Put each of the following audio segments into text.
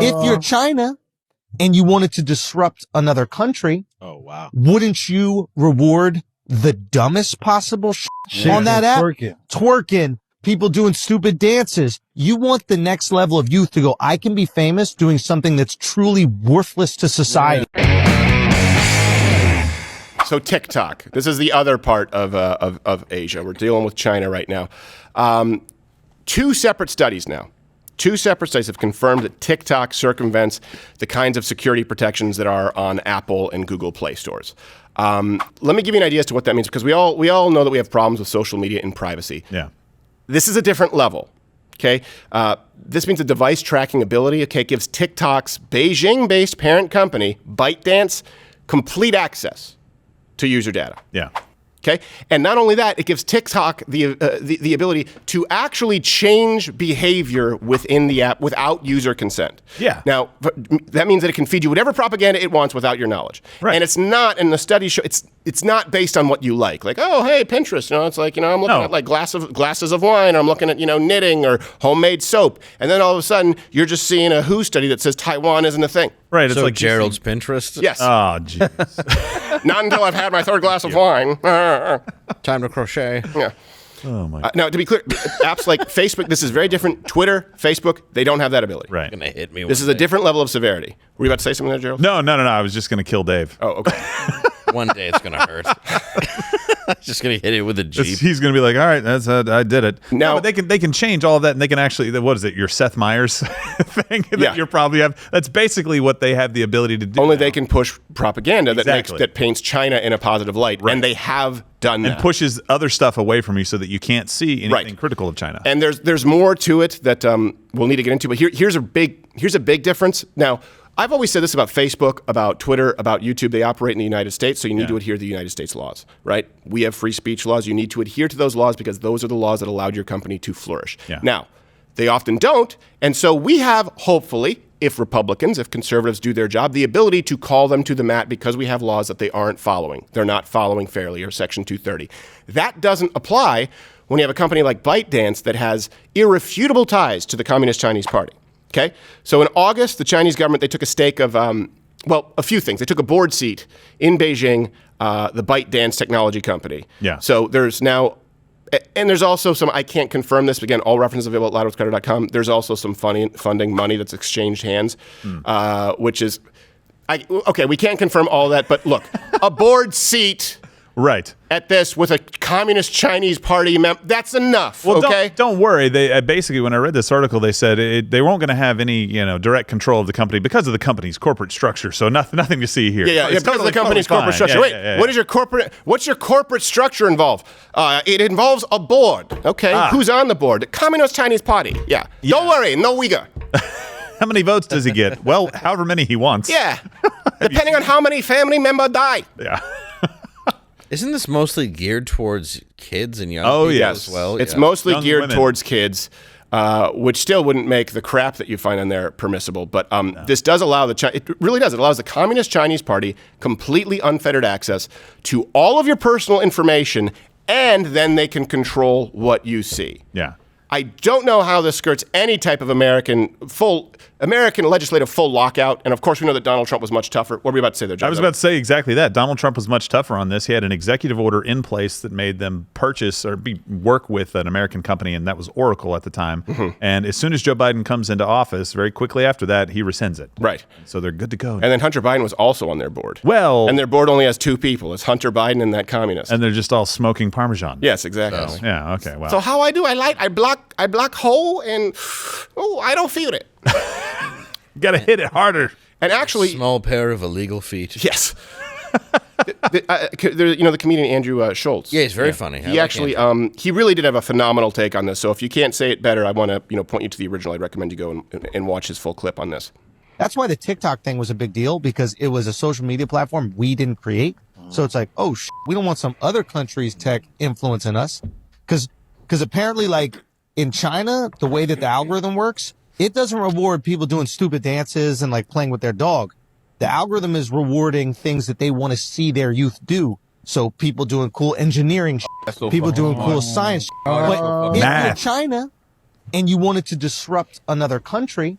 If you're China and you wanted to disrupt another country, wouldn't you reward the dumbest possible on that app? Twerking, people doing stupid dances. You want the next level of youth to go, I can be famous doing something that's truly worthless to society. So TikTok, this is the other part of Asia. We're dealing with China right now. Two separate studies now. Two separate studies have confirmed that TikTok circumvents the kinds of security protections that are on Apple and Google Play stores. Let me give you an idea as to what that means, because we all know that we have problems with social media and privacy. Yeah. This is a different level. Okay, this means a device tracking ability. Okay, gives TikTok's Beijing-based parent company ByteDance complete access to user data. Yeah. Okay, and not only that, it gives TikTok the ability to actually change behavior within the app without user consent. Yeah. Now, that means that it can feed you whatever propaganda it wants without your knowledge. Right. And it's not, and the studies show, it's not based on what you like. Like, oh, hey, Pinterest, it's like, I'm looking at like glasses of wine, or I'm looking at, knitting or homemade soap. And then all of a sudden, you're just seeing a WHO study that says Taiwan isn't a thing. Right. It's like Gerald's Pinterest? Yes. Oh, jeez. Not until I've had my third glass of wine. Time to crochet. Yeah. Oh, my God. Now, to be clear, apps like Facebook, this is very different. Twitter, Facebook, they don't have that ability. Right. Gonna hit me. This is a different level of severity. Were you about to say something there, Gerald? No. I was just going to kill Dave. Oh, okay. One day it's gonna hurt. Just gonna hit it with a Jeep. He's going to be like, all right, I did it. Now, but they can change all of that, and they can actually, what is it, your Seth Meyers thing that you probably have? That's basically what they have the ability to do. Only now. they can push propaganda that paints China in a positive light, and they have done that. And pushes other stuff away from you so that you can't see anything critical of China. And there's more to it that we'll need to get into, but here's a big difference. Now, I've always said this about Facebook, about Twitter, about YouTube. They operate in the United States, so you need to adhere to the United States laws, right? We have free speech laws. You need to adhere to those laws because those are the laws that allowed your company to flourish. Yeah. Now, they often don't, and so we have, hopefully, if conservatives do their job, the ability to call them to the mat because we have laws that they aren't following. They're not following fairly, or Section 230. That doesn't apply when you have a company like ByteDance that has irrefutable ties to the Communist Chinese Party. Okay, so in August, the Chinese government, they took a stake of, a few things. They took a board seat in Beijing, the ByteDance technology company. Yeah. So there's now, and there's also some, I can't confirm this, but again, all references available at loudwithcrowder.com. There's also some funding money that's exchanged hands, which is, we can't confirm all that, but look, a board seat at this with a Communist Chinese Party member, that's enough, well, okay? Don't worry. They basically, when I read this article, they said they weren't going to have any direct control of the company because of the company's corporate structure. So nothing to see here. Yeah, because of the company's corporate structure. What's your corporate structure involve? It involves a board. Okay, who's on the board? The Communist Chinese Party. Yeah. Don't worry, no Uyghur. How many votes does he get? Well, however many he wants. Yeah, depending on how many family members die. Yeah. Isn't this mostly geared towards kids and young people as well? It's mostly geared towards kids, which still wouldn't make the crap that you find on there permissible. But this does allow it really does. It allows the Communist Chinese Party completely unfettered access to all of your personal information, and then they can control what you see. Yeah. I don't know how this skirts any type of American legislative full lockout. And of course, we know that Donald Trump was much tougher. What were you about to say there, John? I was about to say exactly that. Donald Trump was much tougher on this. He had an executive order in place that made them purchase or work with an American company, and that was Oracle at the time. Mm-hmm. And as soon as Joe Biden comes into office, very quickly after that, he rescinds it. Right. So they're good to go. And then Hunter Biden was also on their board. Well. And their board only has two people. It's Hunter Biden and that communist. And they're just all smoking Parmesan. Yes, exactly. So, yeah, okay, wow. So how I do, I block hole and, I don't feel it. You got to hit it harder. And actually, small pair of illegal feet. Yes. The comedian Andrew Schultz. Yeah, he's very funny. He actually, he really did have a phenomenal take on this. So if you can't say it better, I want to, point you to the original. I'd recommend you go and watch his full clip on this. That's why the TikTok thing was a big deal, because it was a social media platform we didn't create. So it's like, we don't want some other country's tech influencing us, because apparently, like in China, the way that the algorithm works, it doesn't reward people doing stupid dances and like playing with their dog. The algorithm is rewarding things that they want to see their youth do. So people doing cool engineering, people doing cool science. But if you're China and you wanted to disrupt another country,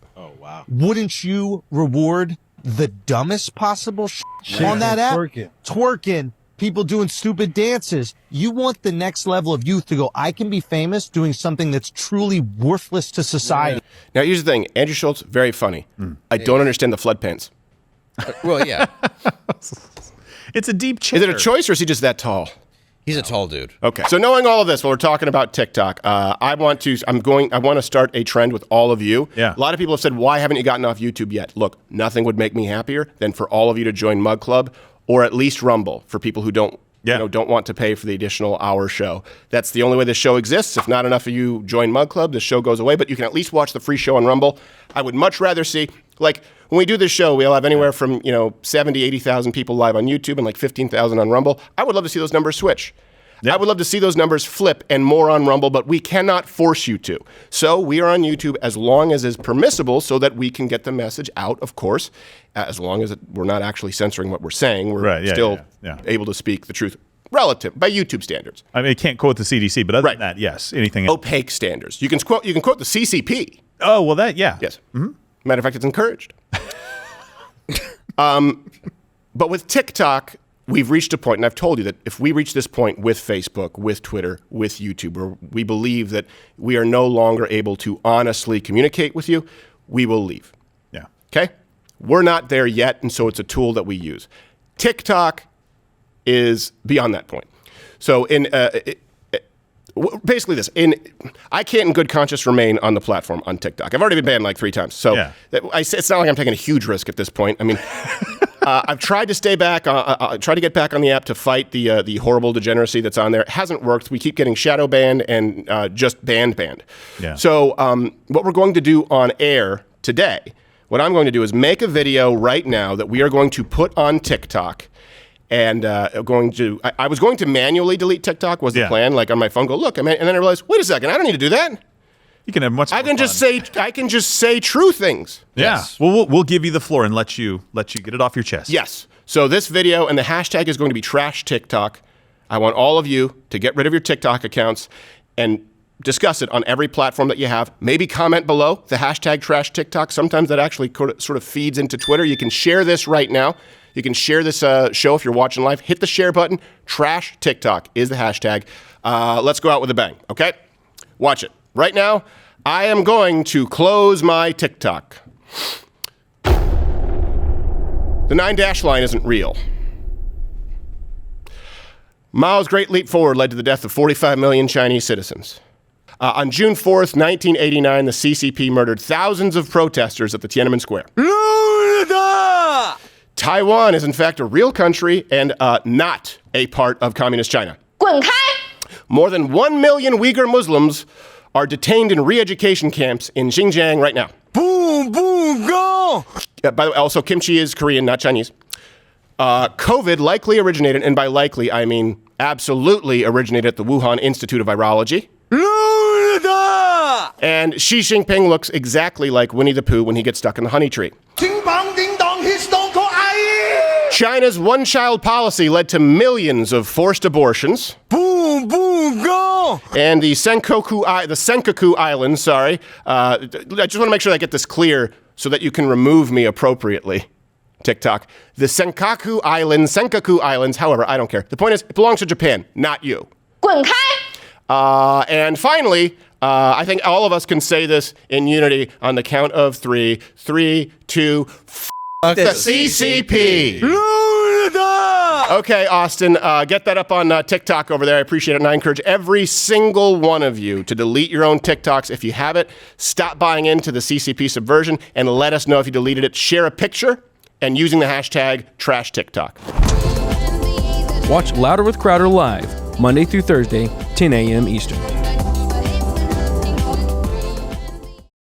wouldn't you reward the dumbest possible on that app? Twerking. People doing stupid dances. You want the next level of youth to go, I can be famous doing something that's truly worthless to society. Now, here's the thing. Andrew Schultz, very funny. I don't understand the flood pants. Well, yeah. It's a deep chair. Is it a choice or is he just that tall? He's a tall dude. Okay. So knowing all of this, while we're talking about TikTok, I want to start a trend with all of you. Yeah. A lot of people have said, why haven't you gotten off YouTube yet? Look, nothing would make me happier than for all of you to join Mug Club or at least Rumble for people who don't want to pay for the additional hour show. That's the only way this show exists. If not enough of you join Mug Club, the show goes away, but you can at least watch the free show on Rumble. I would much rather see, like, when we do this show, we'll have anywhere from, 70, 80,000 people live on YouTube and like 15,000 on Rumble. I would love to see those numbers switch. Yep. I would love to see those numbers flip and more on Rumble, but we cannot force you to. So we are on YouTube as long as is permissible so that we can get the message out, of course, as long as we're not actually censoring what we're saying. We're still able to speak the truth relative by YouTube standards. I mean, I can't quote the CDC, but other than that, yes, anything else. Opaque standards. You can quote the CCP. Oh, well, that, yeah. Yes. Mm-hmm. Matter of fact, it's encouraged. But with TikTok, we've reached a point, and I've told you that if we reach this point with Facebook, with Twitter, with YouTube, where we believe that we are no longer able to honestly communicate with you, we will leave. Yeah. Okay? We're not there yet, and so it's a tool that we use. TikTok is beyond that point. So basically this, I can't in good conscience remain on the platform on TikTok. I've already been banned like 3 times. So it's not like I'm taking a huge risk at this point. I mean, I've tried to stay back, try to get back on the app to fight the horrible degeneracy that's on there. It hasn't worked. We keep getting shadow banned and just banned. Yeah. So what we're going to do on air today, what I'm going to do is make a video right now that we are going to put on TikTok. And I was going to manually delete TikTok was the plan, like on my phone, go look, and then I realized, wait a second, I don't need to do that. You can have much more fun. I can just say true things. Yeah. Yes. Well, we'll give you the floor and let you get it off your chest. Yes. So this video and the hashtag is going to be trash TikTok. I want all of you to get rid of your TikTok accounts and discuss it on every platform that you have. Maybe comment below the hashtag trash TikTok. Sometimes that actually sort of feeds into Twitter. You can share this right now. You can share this show if you're watching live. Hit the share button. Trash TikTok is the hashtag. Let's go out with a bang, okay? Watch it. Right now, I am going to close my TikTok. The 9-dash line isn't real. Mao's Great Leap Forward led to the death of 45 million Chinese citizens. On June 4th, 1989, the CCP murdered thousands of protesters at the Tiananmen Square. Taiwan is in fact a real country and not a part of communist China. More than 1 million Uyghur Muslims are detained in re-education camps in Xinjiang right now. Boom, boom, go! By the way, also kimchi is Korean, not Chinese. COVID likely originated, and by likely I mean absolutely originated at the Wuhan Institute of Virology. And Xi Jinping looks exactly like Winnie the Pooh when he gets stuck in the honey tree. China's one-child policy led to millions of forced abortions. Boom, boom, go! And the Senkaku Islands, I just want to make sure I get this clear so that you can remove me appropriately, TikTok. The Senkaku Islands, however, I don't care. The point is, it belongs to Japan, not you. And finally, I think all of us can say this in unity on the count of 3. 3, 2, the CCP. Okay, Austin, get that up on TikTok over there. I appreciate it. And I encourage every single one of you to delete your own TikToks. If you have it, stop buying into the CCP subversion and let us know if you deleted it. Share a picture and using the hashtag trash TikTok. Watch Louder with Crowder live, Monday through Thursday, 10 a.m. Eastern.